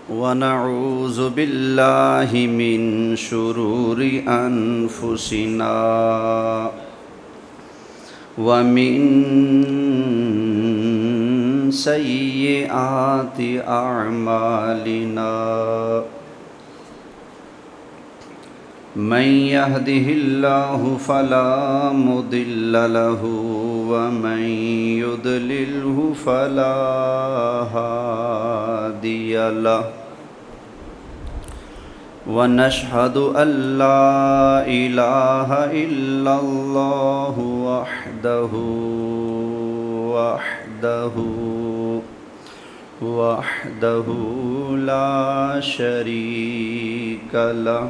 ونعوذ بالله من شرور أنفسنا ومن سيئات أعمالنا من يهده الله فلا مضل له ومن يضلله فلا هادي له ونشهد أن لا إله إلا الله وحده لا شريك له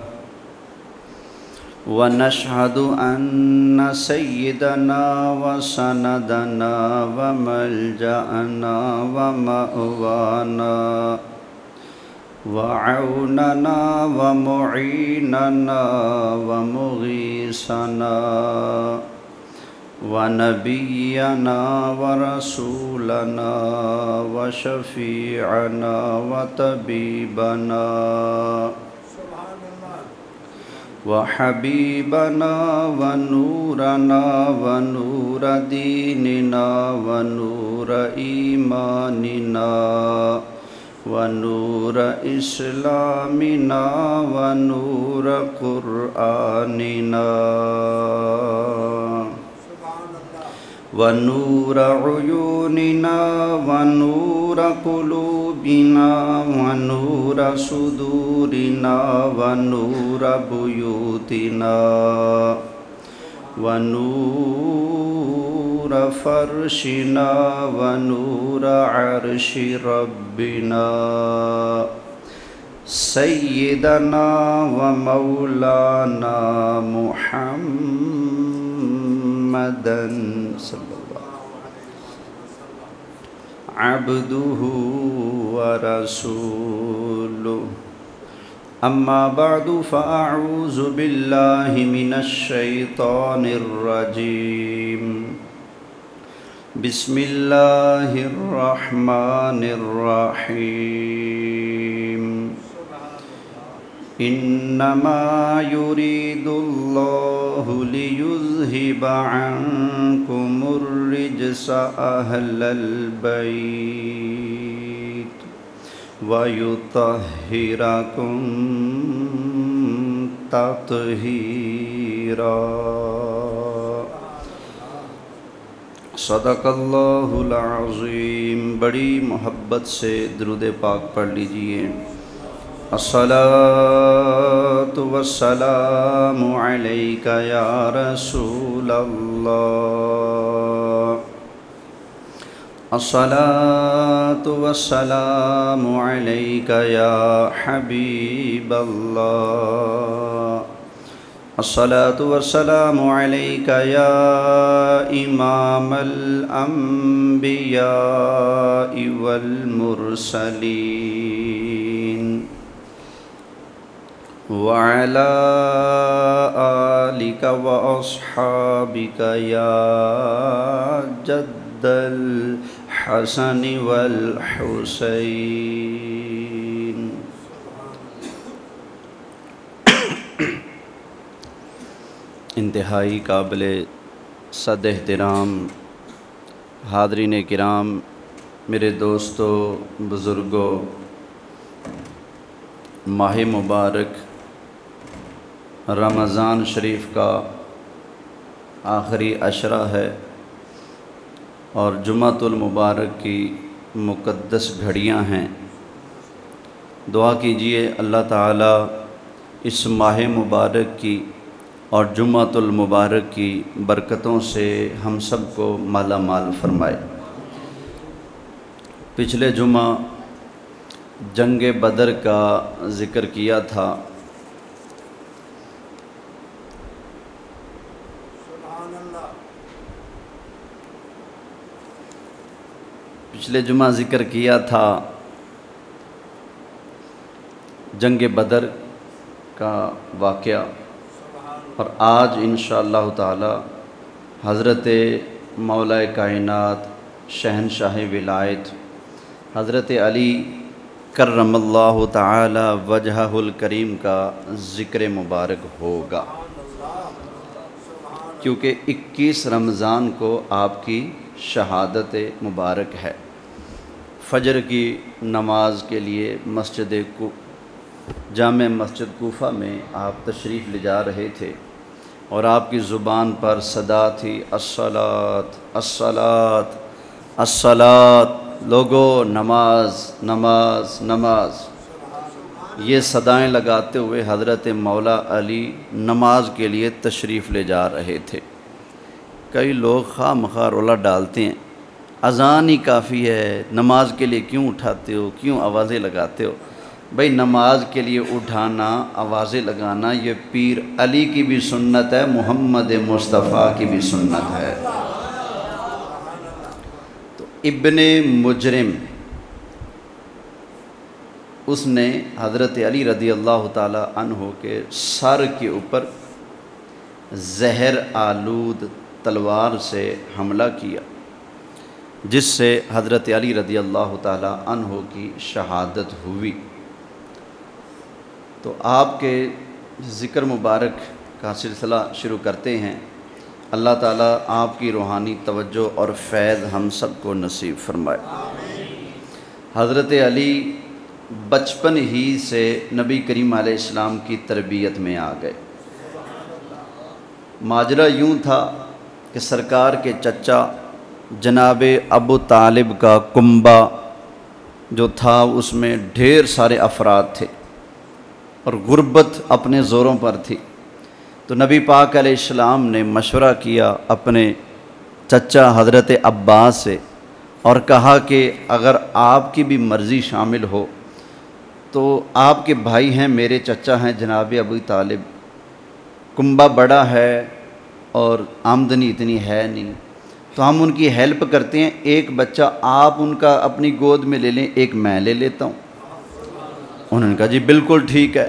ونشهد أن سيدنا وسندنا وملجأنا ومأوانا وعوننا ومعيننا ومغيثنا ونبينا ورسولنا وشفيعنا وطبيبنا وحبيبنا ونورنا ونور ديننا ونور إيماننا ونور إسلامنا ونور قرآننا ونور عيوننا ونور قلوبنا ونور صدورنا ونور بيوتنا ونور فرشنا ونور عرش ربنا سيدنا ومولانا محمدا صلى الله عبده ورسوله أما بعد فأعوذ بالله من الشيطان الرجيم بسم الله الرحمن الرحيم إنما يريد الله ليذهب عنكم الرجس أهل البيت ويطهركم تطهيرا صدق اللہ العظیم۔ بڑی محبت سے درود پاک پڑھ لیجئے۔ الصلاۃ والسلام علیک یا رسول اللہ، الصلاۃ والسلام علیک یا حبیب اللہ، الصلاۃ والسلام علیک یا امام الانبیاء والمرسلین، وعلى آلك وأصحابك يا جد الحسن والحسين۔ انتہائی قابل صد احترام حاضرین کرام، میرے دوستو، بزرگوں، ماہ مبارک رمضان شریف کا آخری عشرہ ہے اور جمعۃ المبارک کی مقدس گھڑیاں ہیں۔ دعا کیجئے اللہ تعالیٰ اس ماہ مبارک کی اور جمعۃ المبارک کی برکتوں سے ہم سب کو مالا مال فرمائے۔ پچھلے جمعہ جنگ بدر کا ذکر کیا تھا۔ پچھلے جمعہ ذکر کیا تھا جنگ بدر کا واقعہ، اور آج انشاءاللہ تعالی حضرت مولا کائنات شہنشاہ ولایت حضرت علی کرم اللہ تعالی وجہہ الکریم کا ذکر مبارک ہوگا، کیونکہ 21 رمضان کو آپ کی شہادت مبارک ہے۔ فجر کی نماز کے لیے جامع مسجد کوفہ میں آپ تشریف لے جا رہے تھے اور آپ کی زبان پر صدا تھی الصلاۃ الصلاۃ الصلاۃ، لوگو نماز نماز نماز۔ یہ صدائیں لگاتے ہوئے حضرت مولا علی نماز کے لیے تشریف لے جا رہے تھے۔ کئی لوگ خواہ مخواہ رولا ڈالتے ہیں، اذان ہی کافی ہے، نماز کے لیے کیوں اٹھاتے ہو، کیوں آوازیں لگاتے ہو؟ بھائی نماز کے لیے اٹھانا، آوازیں لگانا یہ پیر علی کی بھی سنت ہے، محمد مصطفیٰ کی بھی سنت ہے۔ تو ابن مجرم اس نے حضرت علی رضی اللہ تعالی عنہ کے سر کے اوپر زہر آلود تلوار سے حملہ کیا، جس سے حضرت علی رضی اللہ تعالی عنہ کی شہادت ہوئی۔ تو آپ کے ذکر مبارک کا سلسلہ شروع کرتے ہیں۔ اللہ تعالیٰ آپ کی روحانی توجہ اور فیض ہم سب کو نصیب فرمائے۔ حضرت علی بچپن ہی سے نبی کریم علیہ السلام کی تربیت میں آ گئے۔ ماجرا یوں تھا کہ سرکار کے چچا جناب ابو طالب کا کنبہ جو تھا اس میں ڈھیر سارے افراد تھے اور غربت اپنے زوروں پر تھی۔ تو نبی پاک علیہ السلام نے مشورہ کیا اپنے چچا حضرت عباس سے اور کہا کہ اگر آپ کی بھی مرضی شامل ہو تو آپ کے بھائی ہیں، میرے چچا ہیں جناب ابو طالب، کنبہ بڑا ہے اور آمدنی اتنی ہے نہیں، تو ہم ان کی ہیلپ کرتے ہیں، ایک بچہ آپ ان کا اپنی گود میں لے لیں، ایک میں لے لیتا ہوں۔ انہوں نے کہا جی بالکل ٹھیک ہے۔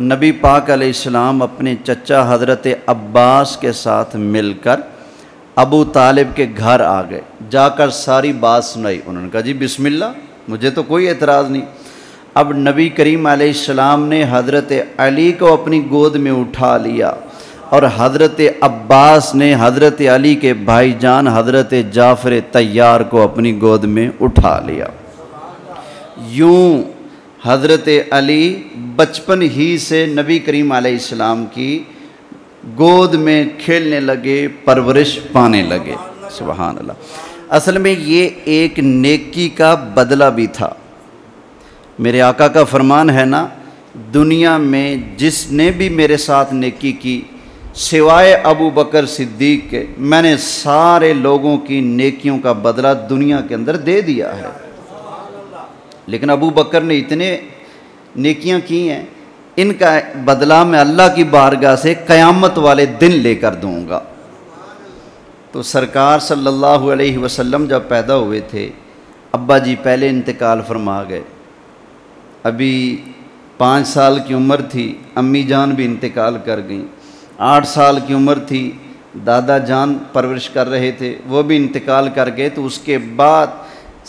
نبی پاک علیہ السلام اپنے چچا حضرت عباس کے ساتھ مل کر ابو طالب کے گھر آ گئے، جا کر ساری بات سنائی۔ انہوں نے کہا جی بسم اللہ، مجھے تو کوئی اعتراض نہیں۔ اب نبی کریم علیہ السلام نے حضرت علی کو اپنی گود میں اٹھا لیا اور حضرت عباس نے حضرت علی کے بھائی جان حضرت جعفر طیار کو اپنی گود میں اٹھا لیا۔ یوں حضرت علی بچپن ہی سے نبی کریم علیہ السلام کی گود میں کھیلنے لگے، پرورش پانے لگے۔ سبحان اللہ۔ اصل میں یہ ایک نیکی کا بدلہ بھی تھا۔ میرے آقا کا فرمان ہے نا، دنیا میں جس نے بھی میرے ساتھ نیکی کی سوائے ابو بکر صدیق کے، میں نے سارے لوگوں کی نیکیوں کا بدلہ دنیا کے اندر دے دیا ہے، لیکن ابو بکر نے اتنے نیکیاں کی ہیں، ان کا بدلہ میں اللہ کی بارگاہ سے قیامت والے دن لے کر دوں گا۔ تو سرکار صلی اللہ علیہ وسلم جب پیدا ہوئے تھے، ابا جی پہلے انتقال فرما گئے، ابھی 5 سال کی عمر تھی، امی جان بھی انتقال کر گئیں، 8 سال کی عمر تھی، دادا جان پرورش کر رہے تھے، وہ بھی انتقال کر گئے۔ تو اس کے بعد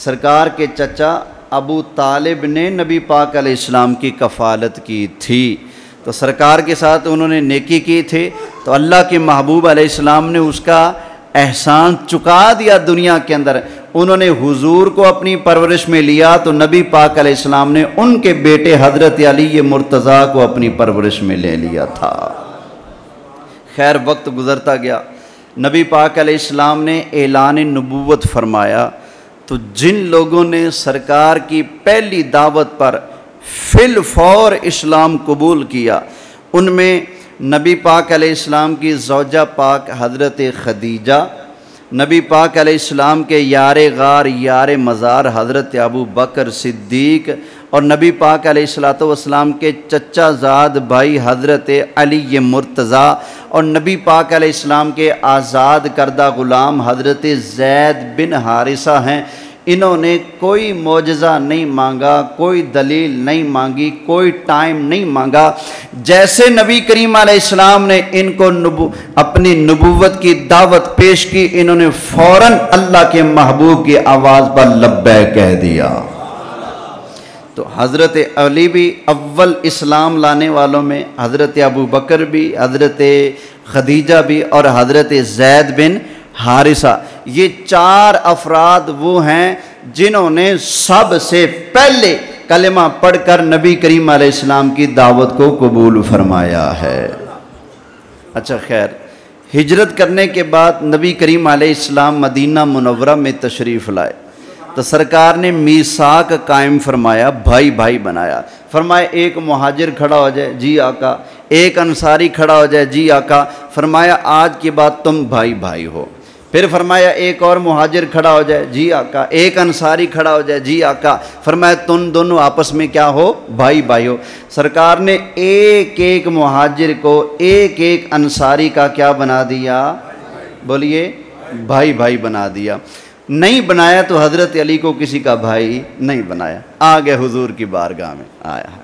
سرکار کے چچا ابو طالب نے نبی پاک علیہ السلام کی کفالت کی تھی، تو سرکار کے ساتھ انہوں نے نیکی کی تھی، تو اللہ کے محبوب علیہ السلام نے اس کا احسان چکا دیا دنیا کے اندر۔ انہوں نے حضور کو اپنی پرورش میں لیا تو نبی پاک علیہ السلام نے ان کے بیٹے حضرت علی مرتضیٰ کو اپنی پرورش میں لے لیا تھا۔ خیر وقت گزرتا گیا، نبی پاک علیہ السلام نے اعلان نبوت فرمایا، تو جن لوگوں نے سرکار کی پہلی دعوت پر فی الفور اسلام قبول کیا، ان میں نبی پاک علیہ السلام کی زوجہ پاک حضرت خدیجہ، نبی پاک علیہ السلام کے یار غار یار مزار حضرت ابو بکر صدیق، اور نبی پاک علیہ السلام کے چچا زاد بھائی حضرت علی مرتضیٰ، اور نبی پاک علیہ السلام کے آزاد کردہ غلام حضرت زید بن حارثہ ہیں۔ انہوں نے کوئی معجزہ نہیں مانگا، کوئی دلیل نہیں مانگی، کوئی ٹائم نہیں مانگا، جیسے نبی کریم علیہ السلام نے ان کو اپنی نبوت کی دعوت پیش کی، انہوں نے فوراً اللہ کے محبوب کی آواز پر لبیک کہہ دیا۔ تو حضرت علی بھی اول اسلام لانے والوں میں، حضرت ابو بکر بھی، حضرت خدیجہ بھی اور حضرت زید بن حارثہ، یہ 4 افراد وہ ہیں جنہوں نے سب سے پہلے کلمہ پڑھ کر نبی کریم علیہ السلام کی دعوت کو قبول فرمایا ہے۔ اچھا خیر، ہجرت کرنے کے بعد نبی کریم علیہ السلام مدینہ منورہ میں تشریف لائے تو سرکار نے میثاق قائم فرمایا، بھائی بھائی بنایا۔ فرمایا ایک مہاجر کھڑا ہو جائے، جی آقا، ایک انصاری کھڑا ہو جائے، جی آقا۔ فرمایا آج کے بعد تم بھائی بھائی ہو۔ پھر فرمایا ایک اور مہاجر کھڑا ہو جائے، جی آقا۔ ایک انصاری کھڑا ہو جائے، جی آقا۔ فرمایا تم دونوں آپس میں کیا ہو؟ بھائی بھائی ہو۔ سرکار نے ایک ایک مہاجر کو ایک ایک انصاری کا کیا بنا دیا؟ بولیے، بھائی بھائی بنا دیا۔ نہیں بنایا تو حضرت علی کو کسی کا بھائی نہیں بنایا، آگے حضور کی بارگاہ میں آیا ہے۔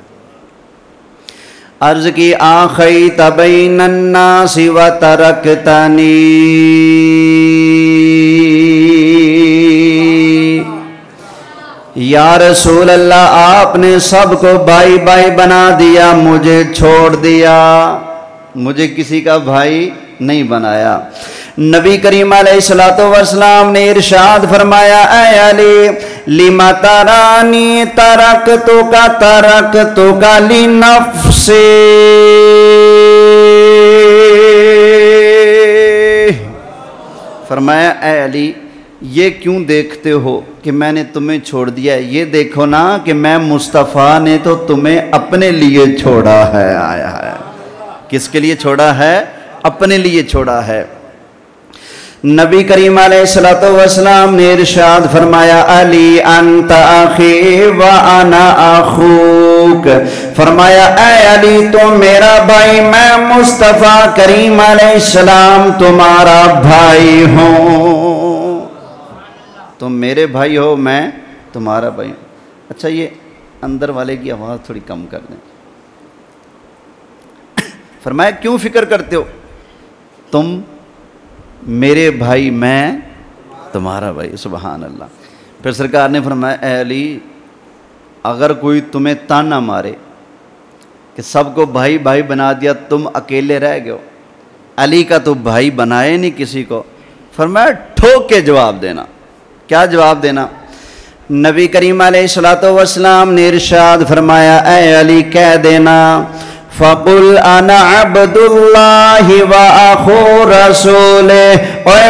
عرض کی آخیت بین الناس و ترکتنی، یا رسول اللہ آپ نے سب کو بھائی بھائی بنا دیا، مجھے چھوڑ دیا، مجھے کسی کا بھائی نہیں بنایا۔ نبی کریم علیہ السلام نے ارشاد فرمایا، اے علی لما ترانی ترکتک لنفسی، فرمایا اے علی یہ کیوں دیکھتے ہو کہ میں نے تمہیں چھوڑ دیا ہے؟ یہ دیکھو نا کہ میں مصطفیٰ نے تو تمہیں اپنے لیے چھوڑا ہے۔ آیا ہے، کس کے لیے چھوڑا ہے؟ اپنے لیے چھوڑا ہے۔ نبی کریم علیہ السلام نے ارشاد فرمایا، علی انت اخی و انا اخوک، فرمایا اے علی تو میرا بھائی، میں مصطفیٰ کریم علیہ السلام تمہارا بھائی ہوں، تم میرے بھائی ہو، میں تمہارا بھائی ہوں۔ اچھا یہ اندر والے کی آواز تھوڑی کم کر دیں۔ فرمایا کیوں فکر کرتے ہو؟ تم میرے بھائی، میں تمہارا بھائی۔ سبحان اللہ۔ پھر سرکار نے فرمایا اے علی اگر کوئی تمہیں تانا مارے کہ سب کو بھائی بھائی بنا دیا، تم اکیلے رہ گئے ہو، علی کا تو بھائی بنائے نہیں کسی کو، فرمایا ٹھوک کے جواب دینا۔ کیا جواب دینا؟ نبی کریم علیہ السلام نے ارشاد فرمایا اے علی کہہ دینا، فَقُلْ أَنَا عَبْدُ اللَّهِ وَأَخُو رَسُولِهِ، اوے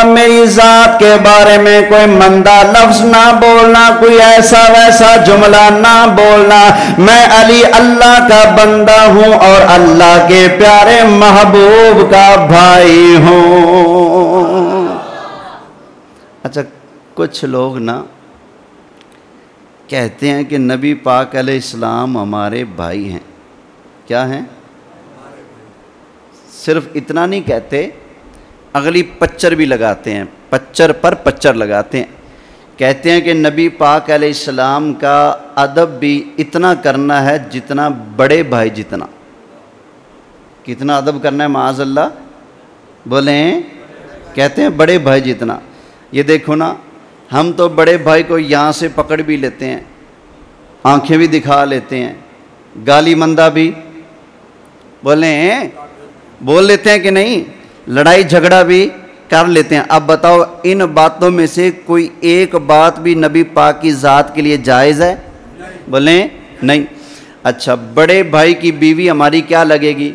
میری ذات کے بارے میں کوئی مندہ لفظ نہ بولنا، کوئی ایسا ویسا جملہ نہ بولنا، میں علی اللہ کا بندہ ہوں اور اللہ کے پیارے محبوب کا بھائی ہوں۔ اچھا کچھ لوگ نا کہتے ہیں کہ نبی پاک علیہ السلام ہمارے بھائی ہیں۔ کیا ہیں؟ صرف اتنا نہیں کہتے، اگلی پچر بھی لگاتے ہیں، پچر پر پچر لگاتے ہیں۔ کہتے ہیں کہ نبی پاک علیہ السلام کا ادب بھی اتنا کرنا ہے جتنا بڑے بھائی جتنا۔ کتنا ادب کرنا ہے معاذ اللہ؟ بولیں، کہتے ہیں بڑے بھائی جتنا۔ یہ دیکھو نا، ہم تو بڑے بھائی کو یہاں سے پکڑ بھی لیتے ہیں، آنکھیں بھی دکھا لیتے ہیں، گالی مندہ بھی بولیں بول لیتے ہیں کہ نہیں، لڑائی جھگڑا بھی کر لیتے ہیں۔ اب بتاؤ ان باتوں میں سے کوئی ایک بات بھی نبی پاک کی ذات کے لیے جائز ہے؟ بولیں نہیں۔ اچھا بڑے بھائی کی بیوی ہماری کیا لگے گی؟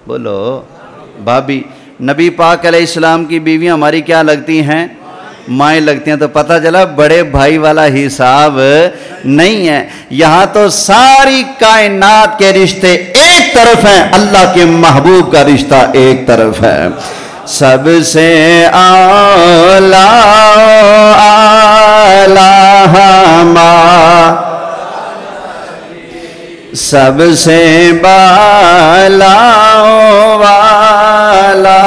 بولو بھابی۔ نبی پاک علیہ السلام کی بیویاں ہماری کیا لگتی ہیں؟ مائیں لگتی ہیں۔ تو پتہ چلا بڑے بھائی والا حساب نہیں ہے، یہاں تو ساری کائنات کے رشتے ایک طرف ہیں، اللہ کے محبوب کا رشتہ ایک طرف ہے۔ سب سے اعلیٰ سب سے بالا والا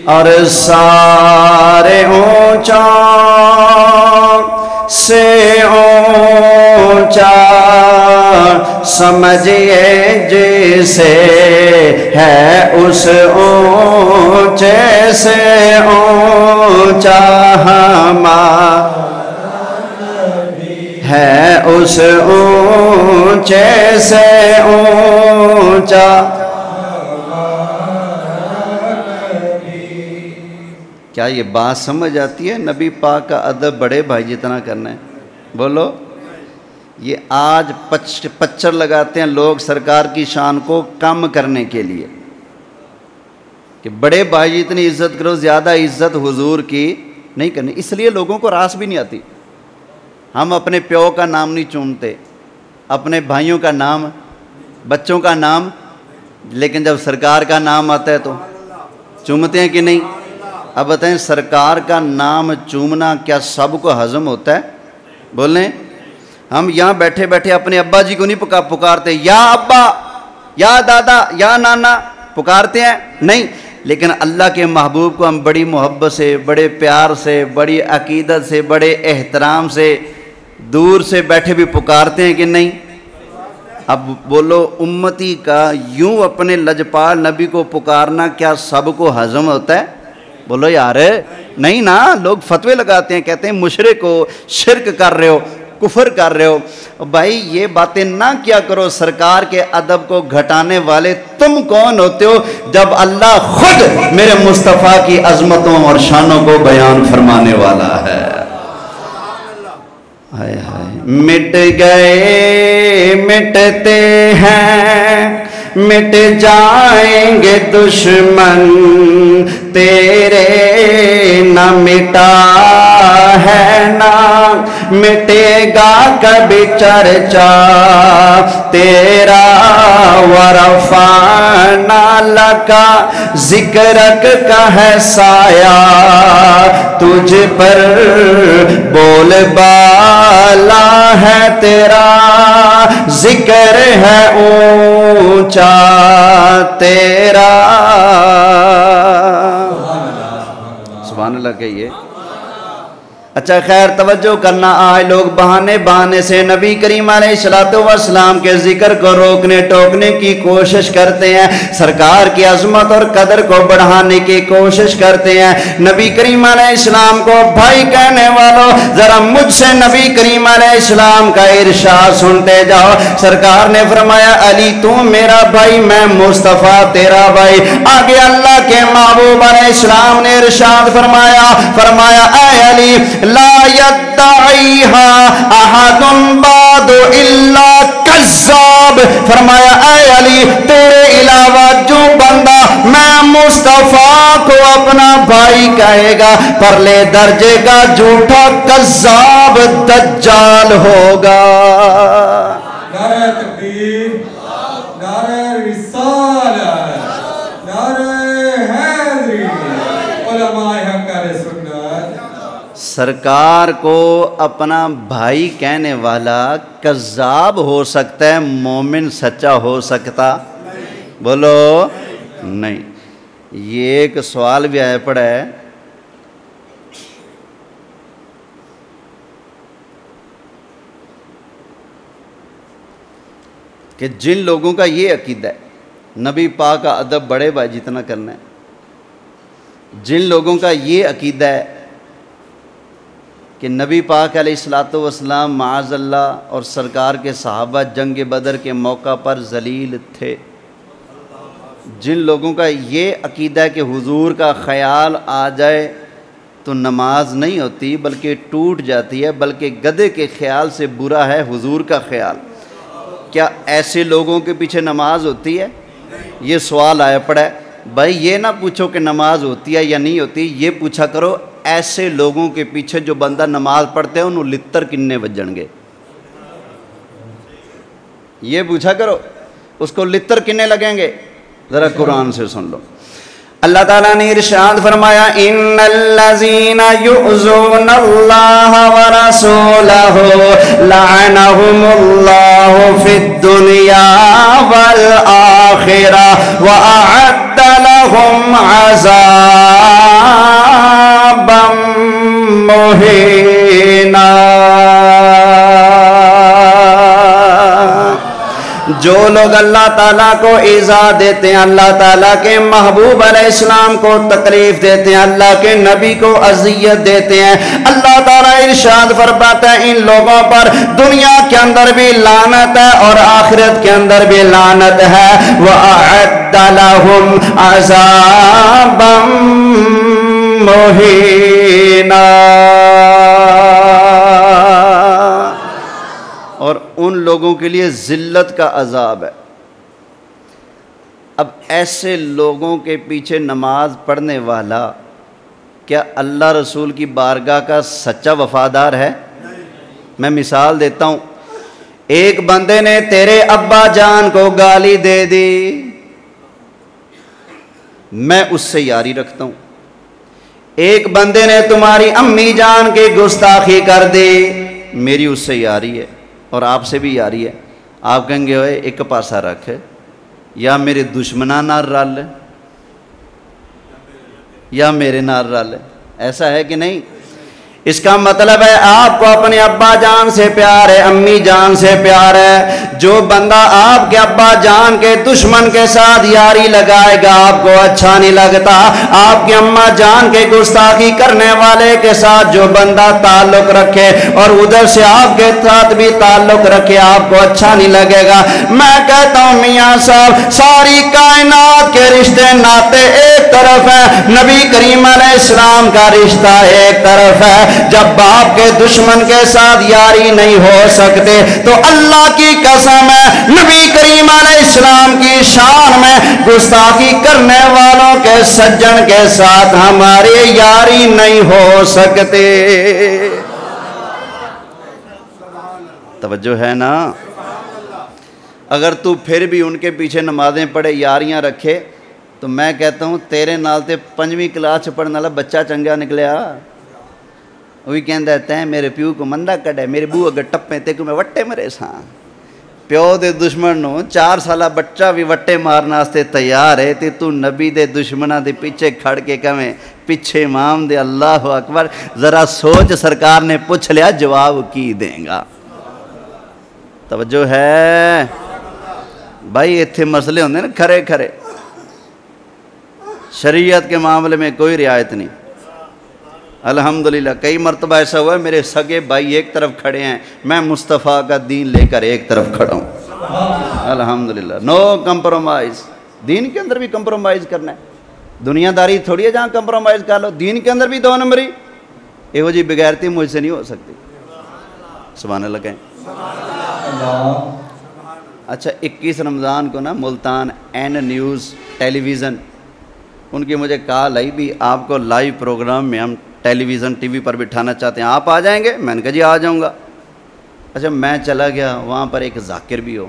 اور سارے اونچا سے اونچا سمجھیے جیسے ہے اس اونچے سے اونچا ہمارا ہے اس اونچے سے اونچا کیا یہ بات سمجھ آتی ہے؟ نبی پاک کا ادب بڑے بھائی جتنا کرنا ہے، بولو۔ یہ آج پچر لگاتے ہیں لوگ سرکار کی شان کو کم کرنے کے لیے کہ بڑے بھائی جتنی عزت کرو، زیادہ عزت حضور کی نہیں کرنی، اس لیے لوگوں کو راس بھی نہیں آتی۔ ہم اپنے پیو کا نام نہیں چومتے، اپنے بھائیوں کا نام، بچوں کا نام، لیکن جب سرکار کا نام آتا ہے تو چومتے ہیں کہ نہیں؟ اب بتائیں سرکار کا نام چومنا کیا سب کو ہضم ہوتا ہے؟ بولیں۔ ہم یہاں بیٹھے بیٹھے اپنے ابا جی کو نہیں پکارتے، یا ابا، یا دادا، یا نانا، پکارتے ہیں نہیں، لیکن اللہ کے محبوب کو ہم بڑی محبت سے، بڑے پیار سے، بڑی عقیدت سے، بڑے احترام سے دور سے بیٹھے بھی پکارتے ہیں کہ نہیں؟ اب بولو امتی کا یوں اپنے لجپال نبی کو پکارنا کیا سب کو ہضم ہوتا ہے؟ بولو یار نہیں نا، لوگ فتوے لگاتے ہیں، کہتے ہیں مشرک ہو، شرک کر رہے ہو، کفر کر رہے ہو۔ بھائی یہ باتیں نہ کیا کرو، سرکار کے ادب کو گھٹانے والے تم کون ہوتے ہو جب اللہ خود میرے مصطفیٰ کی عظمتوں اور شانوں کو بیان فرمانے والا ہے۔ ہائے ہائے، مٹ گئے مٹتے ہیں، مٹ جائیں گے دشمن تیرے، نہ مٹا ہے نہ مٹے گا کبھی چرچا تیرا، ورفعنا لک ذکرک کا ہے سایہ تجھ پر، بول بالا ہے تیرا، ذکر ہے اونچا تیرا۔ سبحان اللہ کہیے۔ اچھا خیر توجہ کرنا، آج لوگ بہانے سے نبی کریم علیہ السلام کے ذکر کو روکنے ٹوکنے کی کوشش کرتے ہیں، سرکار کی عظمت اور قدر کو بڑھانے کی کوشش کرتے ہیں۔ نبی کریم علیہ السلام کو بھائی کہنے والوں، ذرا مجھ سے نبی کریم علیہ السلام کا ارشاد سنتے جاؤ۔ سرکار نے فرمایا علی تو میرا بھائی، میں مصطفیٰ تیرا بھائی۔ آگے اللہ کے محبوب علیہ السلام نے ارشاد فرمایا اے علی لا یدعیہا احد بعد الا کذاب، فرمایا اے علی تیرے علاوہ جو بندہ میں مصطفیٰ کو اپنا بھائی کہے گا پرلے درجے کا جھوٹا کذاب دجال ہوگا۔ نعرہ تکبیر، نعرہ رسالت، نعرہ حیدری، علماء حق اہل سنت۔ سرکار کو اپنا بھائی کہنے والا کذاب ہو سکتا ہے، مومن سچا ہو سکتا؟ بولو نہیں۔ یہ ایک سوال بھی آیا پڑا ہے، کہ جن لوگوں کا یہ عقیدہ ہے نبی پاک کا ادب بڑے بھائی جتنا کرنا ہے، جن لوگوں کا یہ عقیدہ ہے کہ نبی پاک علیہ السلام معاذ اللہ اور سرکار کے صحابہ جنگ بدر کے موقع پر ذلیل تھے، جن لوگوں کا یہ عقیدہ ہے کہ حضور کا خیال آ جائے تو نماز نہیں ہوتی بلکہ ٹوٹ جاتی ہے، بلکہ گدھے کے خیال سے برا ہے حضور کا خیال، کیا ایسے لوگوں کے پیچھے نماز ہوتی ہے؟ یہ سوال آیا پڑا ہے۔ بھائی یہ نہ پوچھو کہ نماز ہوتی ہے یا نہیں ہوتی، یہ پوچھا کرو ایسے لوگوں کے پیچھے جو بندہ نماز پڑھتے ہیں انہوں لتر کنے وجن گے، یہ پوچھا کرو اس کو لتر کنے لگیں گے۔ ذرا قرآن سے سن لو، اللہ تعالیٰ نے ارشاد فرمایا ان الذین یؤذون اللہ ورسولہ لعنہم اللہ فی الدنیا والآخرہ وأعد لهم عذابا مہینا۔ جو لوگ اللہ تعالیٰ کو ایذا دیتے ہیں، اللہ تعالیٰ کے محبوب علیہ السلام کو تکلیف دیتے ہیں، اللہ کے نبی کو اذیت دیتے ہیں، اللہ تعالیٰ ارشاد فرماتا ہے ان لوگوں پر دنیا کے اندر بھی لعنت ہے اور آخرت کے اندر بھی لعنت ہے۔ وَأَعَدَّ لَهُمْ عَذَابًا مُهِينًا، اور ان لوگوں کے لیے ذلت کا عذاب ہے۔ اب ایسے لوگوں کے پیچھے نماز پڑھنے والا کیا اللہ رسول کی بارگاہ کا سچا وفادار ہے؟ میں مثال دیتا ہوں، ایک بندے نے تیرے ابا جان کو گالی دے دی، میں اس سے یاری رکھتا ہوں۔ ایک بندے نے تمہاری امی جان کی گستاخی کر دی، میری اس سے یاری ہے اور آپ سے بھی یاری ہے۔ آپ کہیں گے اوے ایک پاسا رکھ، یا میرے دشمناں نال رل یا میرے نال رل، ایسا ہے کہ نہیں؟ اس کا مطلب ہے آپ کو اپنے ابا جان سے پیار ہے، امی جان سے پیار ہے۔ جو بندہ آپ کے ابا جان کے دشمن کے ساتھ یاری لگائے گا آپ کو اچھا نہیں لگتا۔ آپ کی اماں جان کے گستاخی کرنے والے کے ساتھ جو بندہ تعلق رکھے اور ادھر سے آپ کے ساتھ بھی تعلق رکھے آپ کو اچھا نہیں لگے گا۔ میں کہتا ہوں میاں صاحب، ساری کائنات کے رشتے ناتے ایک طرف ہے، نبی کریم علیہ السلام کا رشتہ ایک طرف ہے۔ جب باپ کے دشمن کے ساتھ یاری نہیں ہو سکتے تو اللہ کی قسم ہے نبی کریم علیہ السلام کی شان میں گستاخی کرنے والوں کے سجن کے ساتھ ہماری یاری نہیں ہو سکتے۔ توجہ ہے نا؟ اگر تو پھر بھی ان کے پیچھے نمازیں پڑھے، یاریاں رکھے، تو میں کہتا ہوں تیرے نال تے 5ویں کلاس چ پڑھنے والا بچہ چنگا نکلیا، وہی کہندا ہے میرے پیو کو مندہ کڈے، میرے بو اگر ٹپے تے کو میں وٹے مرے ساں۔ پیو دے دشمن نو 4 سالہ بچہ بھی وٹے مارنا واسطے تیار ہے، تے تو نبی دے دشمناں دے پیچھے کھڑ کے کہیں پیچھے امام دے اللہ اکبر۔ ذرا سوچ، سرکار نے پوچھ لیا جواب کی دیں گا؟ توجہ ہے بھائی؟ ایتھے مسئلے ہوندے نا کھرے کھرے، شریعت کے معاملے میں کوئی رعایت نہیں۔ الحمدللہ کئی مرتبہ ایسا ہوا ہے میرے سگے بھائی ایک طرف کھڑے ہیں، میں مصطفیٰ کا دین لے کر ایک طرف کھڑا ہوں۔ الحمدللہ نو کمپرومائز۔ دین کے اندر بھی کمپرومائز کرنا ہے، دنیا داری تھوڑی ہے جہاں کمپرومائز کر لو، دین کے اندر بھی 2 نمبری، یہ جی بغیرتی مجھ سے نہیں ہو سکتی۔ سبحان اللہ کہیں۔ اچھا 21 رمضان کو نا Multan N news television ان کی مجھے کال آئی بھی آپ کو لائیو پروگرام میں ہم ٹیلی ویژن ٹی وی پر بٹھانا چاہتے ہیں، آپ آ جائیں گے؟ میں نے کہا جی آ جاؤں گا۔ اچھا میں چلا گیا، وہاں پر ایک ذاکر بھی ہو،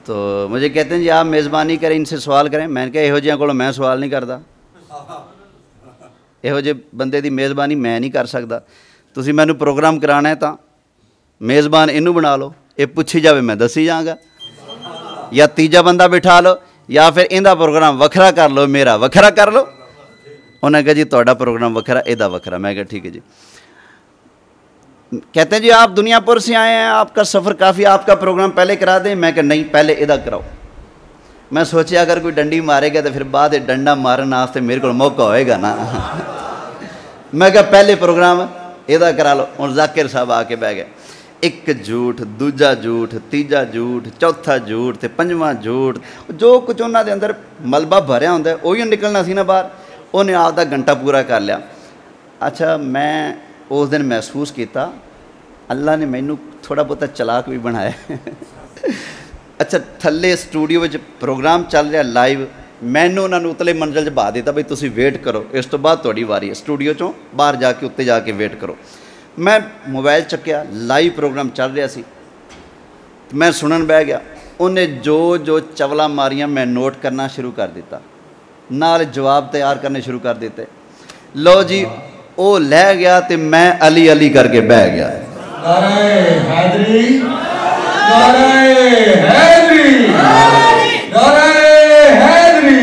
تو مجھے کہتے ہیں جی آپ میزبانی کریں، ان سے سوال کریں۔ میں نے کہا یہو جہاں کو میں سوال نہیں کرتا، یہو جے بندے دی میزبانی میں نہیں کر سکتا۔ تسی مینوں پروگرام کرانا ہے تا میزبان اینوں بنا لو، یہ پوچھی جاوے میں دسی جاؤں گا، یا تیجا بندہ بٹھا لو، یا پھر اندہ پروگرام وکھرا کر لو، میرا وکھرا کر لو۔ انہوں نے کہا جی تہاڈا پروگرام وکھرا، ایدہ وکھرا۔ میں کہا ٹھیک ہے جی۔ کہتے ہیں جی آپ دنیا پور سے آئے ہیں، آپ کا سفر کافی، آپ کا پروگرام پہلے کرا دیں؟ میں کہا نہیں، پہلے ایدہ کراؤ۔ میں سوچیا اگر کوئی ڈنڈی مارے گا تو پھر بعد ڈنڈا مارن واسطے میرے کو موقع ہوئے گا نا۔ میں کہا پہلے پروگرام ایدہ کرا لو۔ اور ذاکر صاحب آ کے بہ گئے، ایک جھوٹ، دوجا جھوٹ، تیجا جھوٹ، چوتھا جھوٹ تے 5واں جھوٹ، جو کچھ انہوں دے اندر ملبہ بھریا ہوندہ ہے وہی نکلنا سی نا باہر۔ انہیں آدھا گھنٹہ پورا کر لیا۔ اچھا میں اس دن محسوس کیتا اللہ نے مینوں تھوڑا بہت چلاک بھی بنایا۔ اچھا تھلے اسٹوڈیو وچ پروگرام چل رہا لائیو، مینوں انہوں نے اتلے منزل چ بہا دیتا بھائی تسی ویٹ کرو، اس تو بعد تہاڈی واری ہے، اسٹوڈیو چوں باہر جا کے اتنے جا کے ویٹ کرو۔ میں موبائل چکیا، لائیو پروگرام چل رہا سی، میں سنن بہ گیا۔ انہیں جو چولا ماریاں میں نوٹ کرنا شروع کر دیتا، نال جواب تیار کرنے شروع کر دیتے۔ لو جی وہ لے گیا تے میں علی علی کر کے بہ گیا۔ نعرہ حیدری، نعرہ حیدری، نعرہ حیدری۔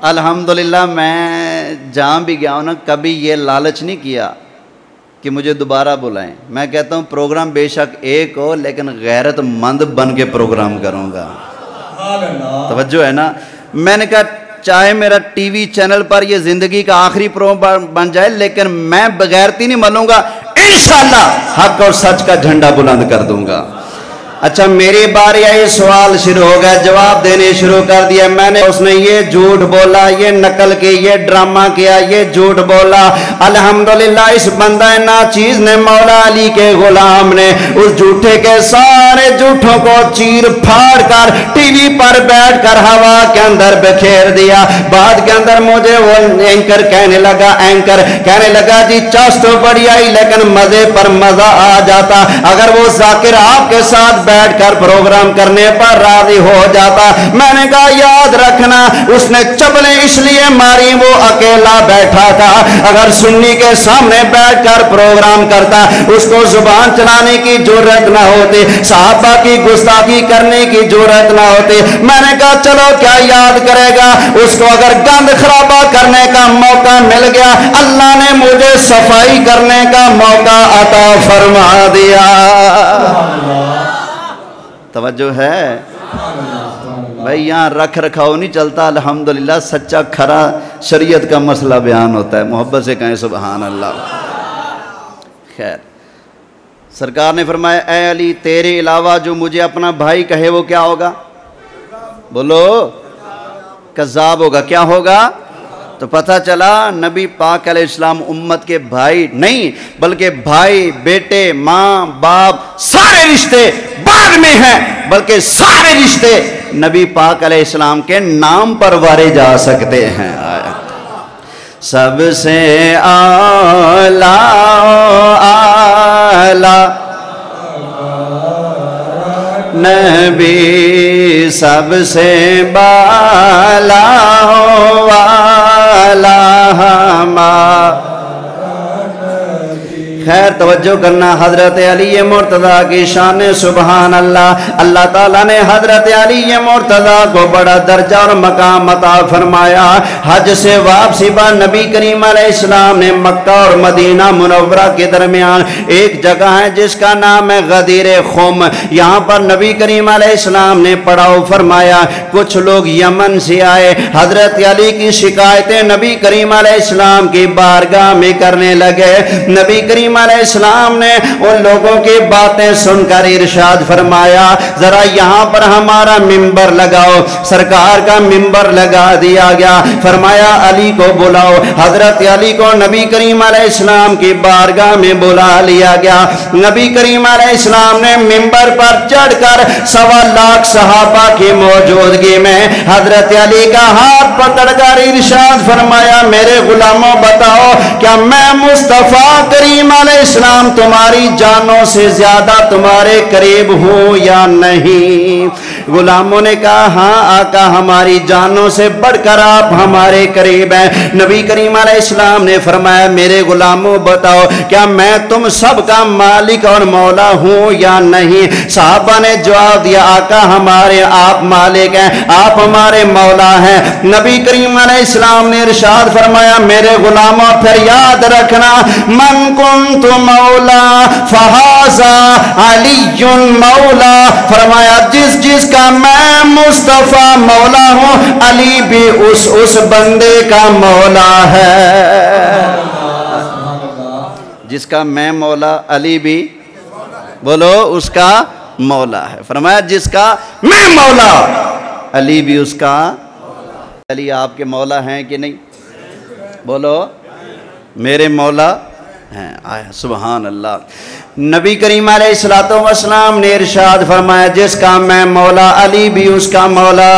الحمدللہ میں جہاں بھی گیا ہوں نا کبھی یہ لالچ نہیں کیا کہ مجھے دوبارہ بلائیں. میں کہتا ہوں پروگرام بے شک ایک ہو لیکن غیرت مند بن کے پروگرام کروں گا. توجہ ہے نا. میں نے کہا چاہے میرا ٹی وی چینل پر یہ زندگی کا آخری پروگرام بن جائے لیکن میں بغیرتی نہیں ملوں گا. انشاءاللہ حق اور سچ کا جھنڈا بلند کر دوں گا. اچھا میری باری آئی, سوال شروع ہو گیا, جواب دینے شروع کر دیا. میں نے اس نے یہ جھوٹ بولا, یہ نقل کی, یہ ڈرامہ کیا, یہ جھوٹ بولا. الحمدللہ اس بندہ ناچیز نے مولا علی کے غلام نے اس جھوٹے کے سارے جھوٹوں کو چیر پھاڑ کر ٹی وی پر بیٹھ کر ہوا کے اندر بکھیر دیا. بعد کے اندر مجھے وہ اینکر کہنے لگا جی چس تو بڑی آئی لیکن مزے پر مزہ آ جاتا اگر وہ ذاکر آپ کے ساتھ بیٹھ کر پروگرام کرنے پر راضی ہو جاتا. میں نے کہا یاد رکھنا اس نے چپلیں اس لیے ماری وہ اکیلا بیٹھا تھا. اگر سنی کے سامنے بیٹھ کر پروگرام کرتا اس کو زبان چلانے کی جرات نہ ہوتی, صحابہ کی گستاخی کرنے کی جرات نہ ہوتی. میں نے کہا چلو کیا یاد کرے گا, اس کو اگر گند خرابہ کرنے کا موقع مل گیا اللہ نے مجھے صفائی کرنے کا موقع عطا فرما دیا. توجہ ہے بھائی, یہاں رکھ رکھاؤ نہیں چلتا. الحمدللہ سچا کھرا شریعت کا مسئلہ بیان ہوتا ہے. محبت سے کہیں سبحان اللہ. خیر, سرکار نے فرمایا اے علی تیرے علاوہ جو مجھے اپنا بھائی کہے وہ کیا ہوگا؟ بولو کذاب ہوگا. کیا ہوگا؟ تو پتہ چلا نبی پاک علیہ السلام امت کے بھائی نہیں بلکہ بھائی, بیٹے, ماں, باپ سارے رشتے بعد میں ہیں, بلکہ سارے رشتے نبی پاک علیہ السلام کے نام پر وارے جا سکتے ہیں. سب سے اعلیٰ نبی سب سے بالا والا ہمارا. خیر توجہ کرنا, حضرت علی مرتضیٰ کی شان سبحان اللہ. اللہ تعالیٰ نے حضرت علی مرتضیٰ کو بڑا درجہ اور مقام عطا فرمایا. حج سے واپسی پر نبی کریم علیہ السلام نے مکہ اور مدینہ منورہ کے درمیان ایک جگہ ہے جس کا نام ہے غدیر خم. یہاں پر نبی کریم علیہ السلام نے پڑاؤ فرمایا. کچھ لوگ یمن سے آئے, حضرت علی کی شکایتیں نبی کریم علیہ السلام کی بارگاہ میں کرنے لگے. نبی کریم علیہ السلام نے ان لوگوں کی باتیں سن کر ارشاد فرمایا ذرا یہاں پر ہمارا منبر لگاؤ. سرکار کا منبر لگا دیا گیا. فرمایا علی کو بلاؤ. حضرت علی کو نبی کریم علیہ السلام کی بارگاہ میں بلا لیا گیا. نبی کریم علیہ السلام نے منبر پر چڑھ کر 1.25 لاکھ صحابہ کی موجودگی میں حضرت علی کا ہاتھ پکڑ کر ارشاد فرمایا میرے غلاموں بتاؤ کیا میں مصطفیٰ کریم علیہ السلام تمہاری جانوں سے زیادہ تمہارے قریب ہوں یا نہیں؟ غلاموں نے کہا ہاں آقا ہماری جانوں سے بڑھ کر آپ ہمارے قریب ہیں. نبی کریم علیہ السلام نے فرمایا میرے غلاموں بتاؤ کیا میں تم سب کا مالک اور مولا ہوں یا نہیں؟ صحابہ نے جواب دیا آقا ہمارے آپ مالک ہیں, آپ ہمارے مولا ہیں. نبی کریم علیہ السلام نے ارشاد فرمایا میرے غلاموں پھر یاد رکھنا من کنت مولا فہذا علی مولا. فرمایا جس کا میں مصطفیٰ مولا ہوں علی بھی اس بندے کا مولا ہے. جس کا میں مولا علی بھی بولو اس کا مولا ہے. فرمایا جس کا میں مولا علی بھی اس کا. علی آپ کے مولا ہیں کہ نہیں؟ بولو میرے مولا ہیں. آیا سبحان اللہ. نبی کریم علیہ السلام نے ارشاد فرمایا جس کا میں مولا علی بھی اس کا مولا.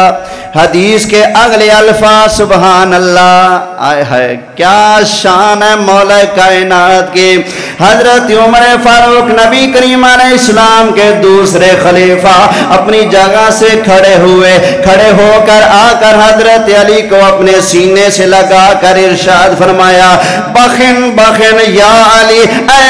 حدیث کے اگلے الفاظ سبحان اللہ. آئے ہے کیا شان ہے مولا کائنات کی. حضرت عمر فاروق نبی کریم علیہ السلام کے دوسرے خلیفہ اپنی جگہ سے کھڑے ہو کر آ کر حضرت علی کو اپنے سینے سے لگا کر ارشاد فرمایا بخن بخن یا علی, اے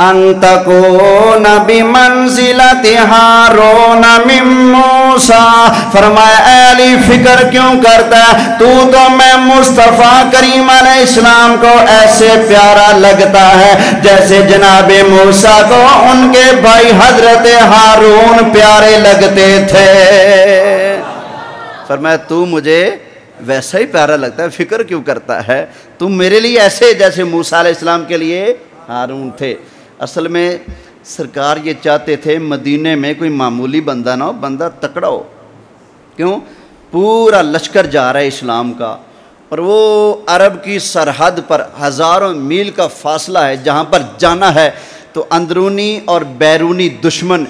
انتکون بمنزلت ہارون من موسیٰ، فرمایا اے علی فکر کیوں کرتا ہے، تو میں مصطفیٰ کریم علیہ السلام کو ایسے پیارا لگتا ہے جیسے جناب موسیٰ کو ان کے بھائی حضرت ہارون پیارے لگتے تھے۔ فرمایا تو مجھے ویسا ہی پیارا لگتا ہے، فکر کیوں کرتا ہے، تم میرے لیے ایسے جیسے موسیٰ علیہ السلام کے لیے ہارون تھے۔ اصل میں سرکار یہ چاہتے تھے مدینے میں کوئی معمولی بندہ نہ ہو، بندہ تکڑا ہو۔ کیوں؟ پورا لشکر جا رہا ہے اسلام کا، اور وہ عرب کی سرحد پر ہزاروں میل کا فاصلہ ہے جہاں پر جانا ہے، تو اندرونی اور بیرونی دشمن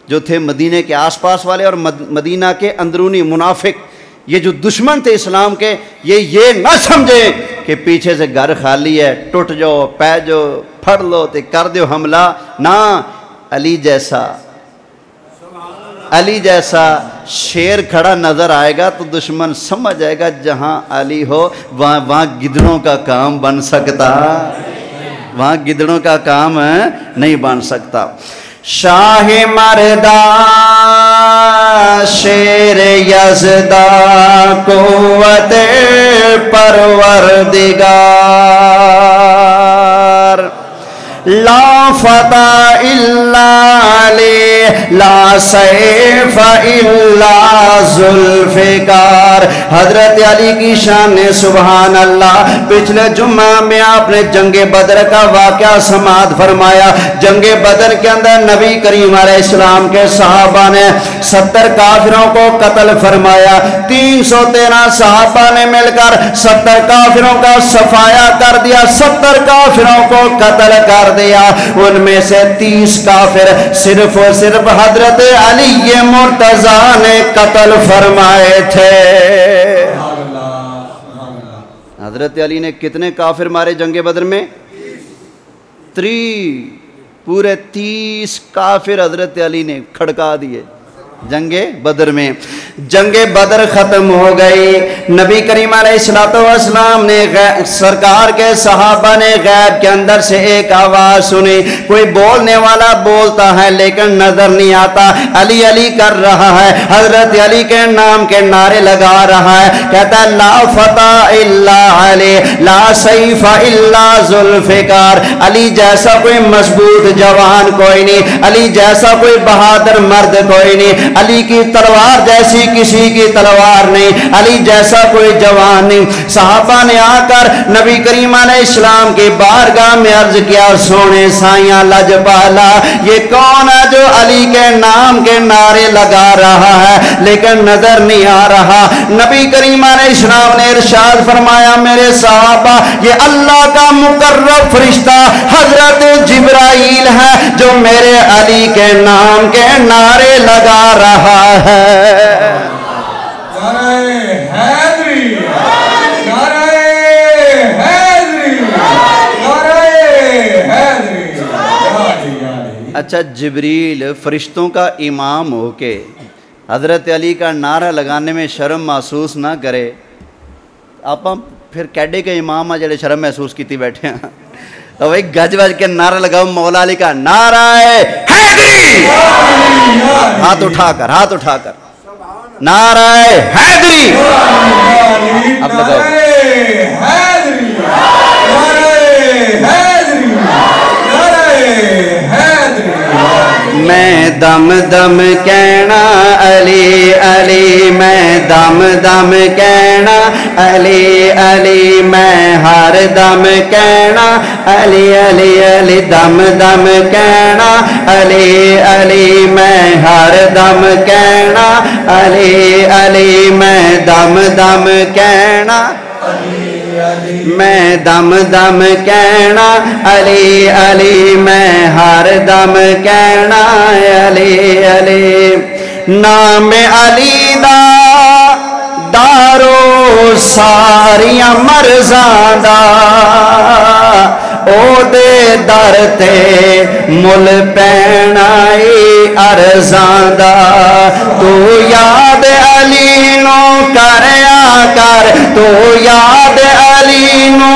جو تھے مدینے کے آس پاس والے اور مدینہ کے اندرونی منافق، یہ جو دشمن تھے اسلام کے، یہ نہ سمجھیں کہ پیچھے سے گھر خالی ہے، ٹوٹ جاؤ پہ جاؤ پھڑ لو تے کر دیو حملہ، نہ علی جیسا شیر کھڑا نظر آئے گا تو دشمن سمجھ جائے گا جہاں علی ہو وہاں گدڑوں کا کام بن سکتا، وہاں گدڑوں کا کام نہیں بن سکتا۔ شاہ مردہ شیر یزدہ قوت پروردگار، لا فتح الا علی لا سیف الا ذوالفقار۔ حضرت علی کی شان سبحان اللہ۔ پچھلے جمعہ میں آپ نے جنگ بدر کا واقعہ سماعت فرمایا۔ جنگ بدر کے اندر نبی کریم علیہ السلام کے صحابہ نے 70 کافروں کو قتل فرمایا۔ 313 صحابہ نے مل کر 70 کافروں کا صفایا کر دیا، 70 کافروں کو قتل کر دیا۔ ان میں سے 30 کافر صرف اور صرف حضرت علی مرتضیٰ نے قتل فرمائے تھے۔ حضرت علی نے کتنے کافر مارے جنگ بدر میں؟ 3، پورے 30 کافر حضرت علی نے کھڑکا دیے جنگ بدر میں۔ جنگ بدر ختم ہو گئی۔ نبی کریم علیہ السلام نے سرکار کے صحابہ نے غیب کے اندر سے ایک آواز سنی، کوئی بولنے والا بولتا ہے لیکن نظر نہیں آتا، علی علی کر رہا ہے، حضرت علی کے نام کے نعرے لگا رہا ہے، کہتا ہے لا فتح الا علی لا سیف الا ذوالفقار۔ علی جیسا کوئی مضبوط جوان کوئی نہیں، علی جیسا کوئی بہادر مرد کوئی نہیں، علی کی تلوار جیسی کسی کی تلوار نہیں، علی جیسا کوئی جوان نہیں۔ صحابہ نے آ کر نبی کریم علیہ السلام کی بارگاہ میں عرض کیا، سونے سائیاں لجپالا، یہ کون ہے جو علی کے نام کے نعرے لگا رہا ہے لیکن نظر نہیں آ رہا؟ نبی کریم علیہ السلام نے ارشاد فرمایا، میرے صحابہ یہ اللہ کا مقرب فرشتہ حضرت جبرائیل ہے جو میرے علی کے نام کے نعرے لگا رہا ہے۔ نعرہ حیدری، نعرہ حیدری، نعرہ حیدری۔ اچھا، جبریل فرشتوں کا امام ہو کے حضرت علی کا نعرہ لگانے میں شرم محسوس نہ کرے، آپ پھر کیڈے کے امام ہیں جڑے شرم محسوس کیتی بیٹھے ہیں؟ تو بھائی گج بج کے نعرہ لگاؤ مولا علی کا نعرہ حیدری، ہاتھ اٹھا کر نعرہ حیدری، اب لگاؤ۔ میں دم دم کہنا علی علی، میں دم دم کہنا علی علی، میں ہر دم کہنا علی علی علی، دم دم کہنا علی علی، میں ہر دم کہنا علی علی، میں دم دم کہنا، میں دم دم کہنا علی علی، میں ہر دم کہنا علی علی۔ نام علی دا دارو ساریاں مرزاں دا، او دے در تے مل پینا ارزاں دا، تو یاد علی نو کریا کر، تو یاد علی نو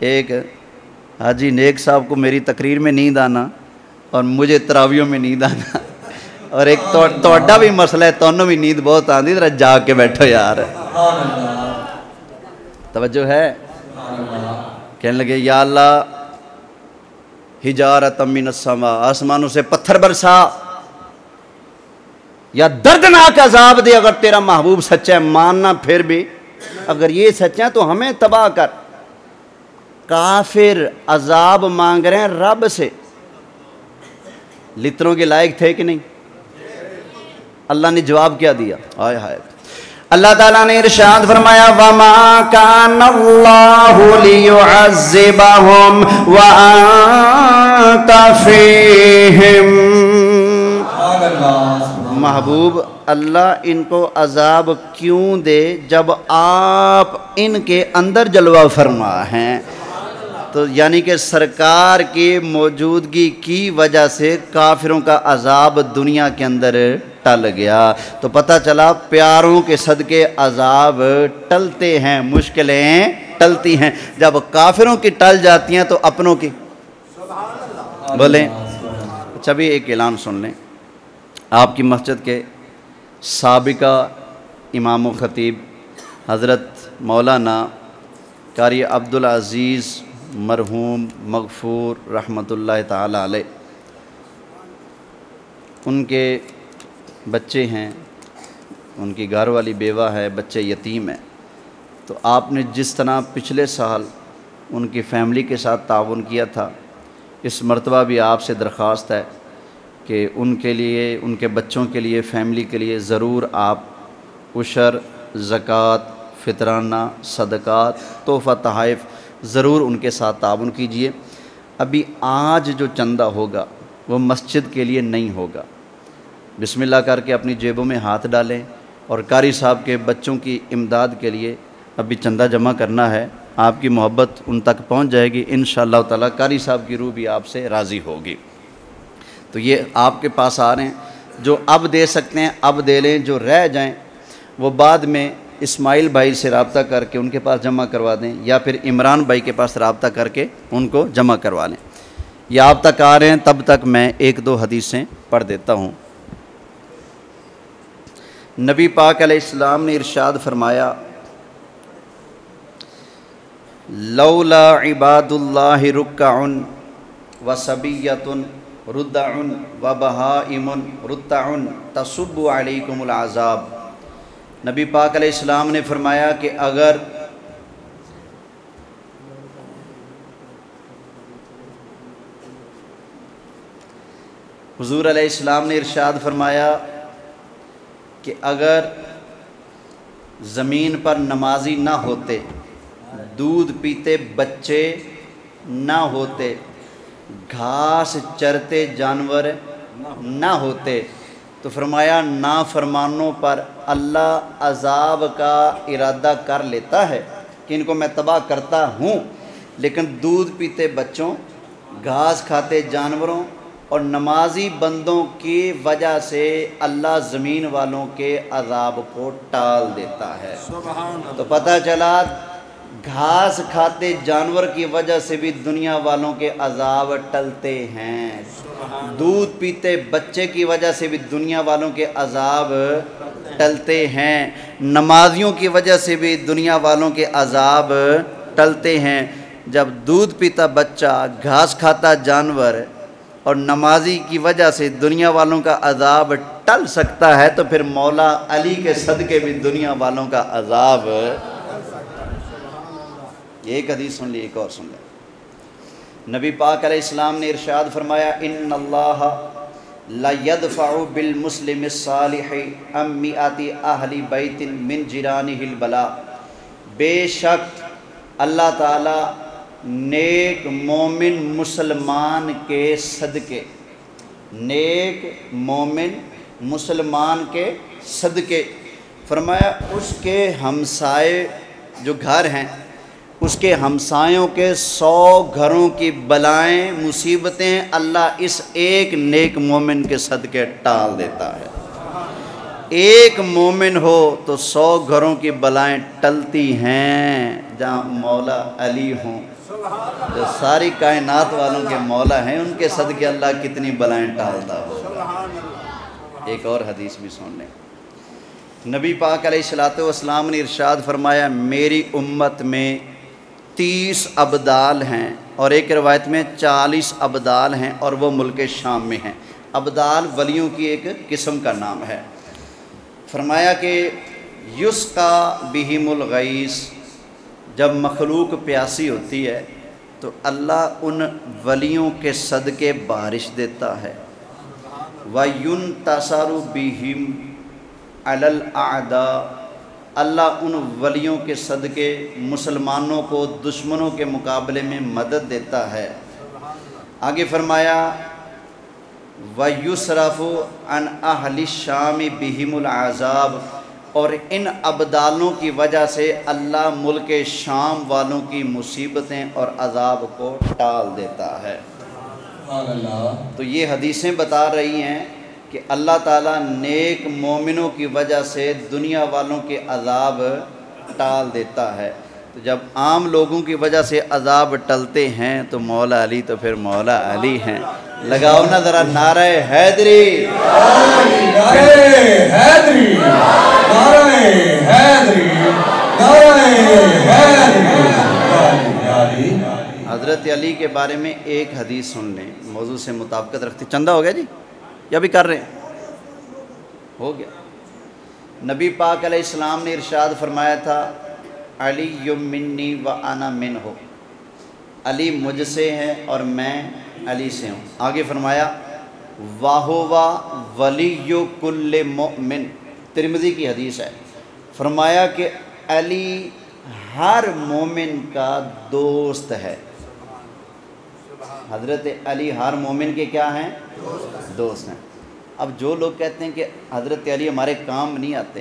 ایک حاجی نیک صاحب کو میری تقریر میں نیند آنا اور مجھے تراویوں میں نیند آنا، اور ایک توڑا بھی مسئلہ ہے، تونوں بھی نیند بہت آندی، ذرا جاگ کے بیٹھو یار۔ توجہ ہے؟ کہنے لگے یا اللہ حجارۃ من السماء، آسمانوں سے پتھر برسا، یا دردناک عذاب دے اگر تیرا محبوب سچا ہے، ماننا پھر بھی اگر یہ سچا ہے تو ہمیں تباہ کر۔ کافر عذاب مانگ رہے ہیں رب سے، لتروں کے لائق تھے کہ نہیں؟ اللہ نے جواب کیا دیا؟ آئے ہائے، اللہ تعالیٰ نے ارشاد فرمایا وَمَا كَانَ اللَّهُ لِيُعَذِّبَهُمْ وَأَنْتَ فِيهِمْ۔ محبوب اللہ ان کو عذاب کیوں دے جب آپ ان کے اندر جلوہ فرما ہیں؟ تو یعنی کہ سرکار کی موجودگی کی وجہ سے کافروں کا عذاب دنیا کے اندر ٹل گیا۔ تو پتہ چلا پیاروں کے صدقے عذاب ٹلتے ہیں، مشکلیں ٹلتی ہیں۔ جب کافروں کی ٹل جاتی ہیں تو اپنوں کی بولیں۔ اچھا بھی ایک اعلان سن لیں، آپ کی مسجد کے سابقہ امام و خطیب حضرت مولانا قاری عبدالعزیز مرحوم مغفور رحمۃ اللہ تعالی علیہ، ان کے بچے ہیں، ان کی گھر والی بیوہ ہے، بچے یتیم ہیں۔ تو آپ نے جس طرح پچھلے سال ان کی فیملی کے ساتھ تعاون کیا تھا، اس مرتبہ بھی آپ سے درخواست ہے کہ ان کے لیے، ان کے بچوں کے لیے، فیملی کے لیے ضرور آپ عشر، زکوٰۃ، فطرانہ، صدقات، تحفہ، تحائف ضرور ان کے ساتھ تعاون کیجئے۔ ابھی آج جو چندہ ہوگا وہ مسجد کے لیے نہیں ہوگا، بسم اللہ کر کے اپنی جیبوں میں ہاتھ ڈالیں، اور قاری صاحب کے بچوں کی امداد کے لیے ابھی چندہ جمع کرنا ہے۔ آپ کی محبت ان تک پہنچ جائے گی انشاءاللہ تعالیٰ، قاری صاحب کی روح بھی آپ سے راضی ہوگی۔ تو یہ آپ کے پاس آ رہے ہیں، جو اب دے سکتے ہیں اب دے لیں، جو رہ جائیں وہ بعد میں اسماعیل بھائی سے رابطہ کر کے ان کے پاس جمع کروا دیں، یا پھر عمران بھائی کے پاس رابطہ کر کے ان کو جمع کروا لیں۔ یہ آپ تک آ رہے ہیں، تب تک میں ایک دو حدیثیں پڑھ دیتا ہوں۔ نبی پاک علیہ السلام نے ارشاد فرمایا لولا عباد اللہ رکع وصبیۃ ردع وبہائم رتع تصب علیکم العذاب۔ نبی پاک علیہ السلام نے فرمایا کہ اگر حضور علیہ السلام نے ارشاد فرمایا کہ اگر زمین پر نمازی نہ ہوتے، دودھ پیتے بچے نہ ہوتے، گھاس چرتے جانور نہ ہوتے، تو فرمایا نافرمانوں پر اللہ عذاب کا ارادہ کر لیتا ہے کہ ان کو میں تباہ کرتا ہوں، لیکن دودھ پیتے بچوں، گھاس کھاتے جانوروں اور نمازی بندوں کی وجہ سے اللہ زمین والوں کے عذاب کو ٹال دیتا ہے۔ تو پتہ چلا گھاس کھاتے جانور کی وجہ سے بھی دنیا والوں کے عذاب ٹلتے ہیں، دودھ پیتے بچے کی وجہ سے بھی دنیا والوں کے عذاب ٹلتے ہیں، نمازیوں کی وجہ سے بھی دنیا والوں کے عذاب ٹلتے ہیں۔ جب دودھ پیتا بچہ، گھاس کھاتا جانور اور نمازی کی وجہ سے دنیا والوں کا عذاب ٹل سکتا ہے، تو پھر مولا علی کے صدقے بھی دنیا والوں کا عذاب۔ یہ ایک حدیث سن لی، ایک اور سن لیں۔ نبی پاک علیہ السلام نے ارشاد فرمایا ان اللہ لا يدفع بالمسلم الصالح عن مئات اہل بیت من جیرانہ البلاء، بے شک اللہ تعالی نیک مومن مسلمان کے صدقے، نیک مومن مسلمان کے صدقے، فرمایا اس کے ہمسائے جو گھر ہیں، اس کے ہمسایوں کے 100 گھروں کی بلائیں مصیبتیں اللہ اس ایک نیک مومن کے صدقے ٹال دیتا ہے۔ ایک مومن ہو تو 100 گھروں کی بلائیں ٹلتی ہیں۔ جہاں مولا علی ہوں، جو ساری کائنات والوں کے مولا ہیں، ان کے صدقے اللہ کتنی بلائیں ٹالتا ہوگا۔ ایک اور حدیث بھی سن لیں۔ نبی پاک علیہ الصلوۃ والسلام نے ارشاد فرمایا میری امت میں 30 ابدال ہیں، اور ایک روایت میں 40 ابدال ہیں، اور وہ ملک شام میں ہیں۔ ابدال ولیوں کی ایک قسم کا نام ہے۔ فرمایا کہ یسقا بہم الغیث، جب مخلوق پیاسی ہوتی ہے تو اللہ ان ولیوں کے صدقے بارش دیتا ہے۔ وَيُنْتَصَرُ بِهِمْ عَلَى الْأَعْدَاءِ، اللہ ان ولیوں کے صدقے مسلمانوں کو دشمنوں کے مقابلے میں مدد دیتا ہے۔ آگے فرمایا وَيُصْرَفُ عَنْ أَهْلِ الشَّامِ بِهِمُ الْعَذَابِ، اور ان ابدالوں کی وجہ سے اللہ ملک شام والوں کی مصیبتیں اور عذاب کو ٹال دیتا ہے۔ تو یہ حدیثیں بتا رہی ہیں کہ اللہ تعالیٰ نیک مومنوں کی وجہ سے دنیا والوں کے عذاب ٹال دیتا ہے۔ تو جب عام لوگوں کی وجہ سے عذاب ٹلتے ہیں تو مولا علی تو پھر مولا علی ہیں۔ لگاؤ نا ذرا نعرہ حیدری، نعرہ حیدری، نعرہ حیدری، نعرہ حیدری۔ حضرت علی کے بارے میں ایک حدیث سن لیں، موضوع سے مطابقت رکھتے۔ چندہ ہو گیا جی یا بھی کر رہے ہیں؟ ہو گیا۔ نبی پاک علیہ السلام نے ارشاد فرمایا تھا علی منی و انا منہ، علی مجھ سے ہے اور میں علی سے ہوں۔ آگے فرمایا وَهُوَ وَلِيُّ كُلِّ مُؤْمِنٍ، ترمذی کی حدیث ہے۔ فرمایا کہ علی ہر مومن کا دوست ہے۔ حضرت علی ہر مومن کے کیا ہیں؟ دوست ہیں۔ اب جو لوگ کہتے ہیں کہ حضرت علی ہمارے کام نہیں آتے،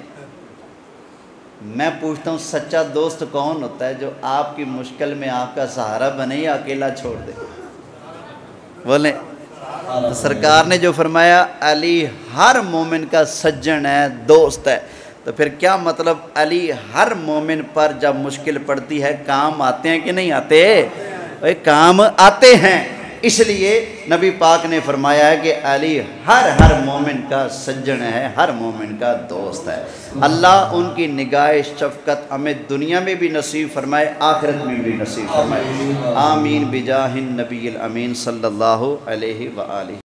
میں پوچھتا ہوں سچا دوست کون ہوتا ہے جو آپ کی مشکل میں آپ کا سہارا بنے یا اکیلا چھوڑ دے؟ بولیں۔ تو سرکار نے جو فرمایا علی ہر مومن کا سجن ہے، دوست ہے، تو پھر کیا مطلب علی ہر مومن پر جب مشکل پڑتی ہے کام آتے ہیں کہ نہیں آتے؟ کام آتے ہیں۔ اس لیے نبی پاک نے فرمایا ہے کہ علی ہر مومن کا سجن ہے، ہر مومن کا دوست ہے۔ اللہ ان کی نگاہ شفقت ہمیں دنیا میں بھی نصیب فرمائے، آخرت میں بھی نصیب فرمائے۔ آمین بجاہ النبی الامین صلی اللہ علیہ وآلہ۔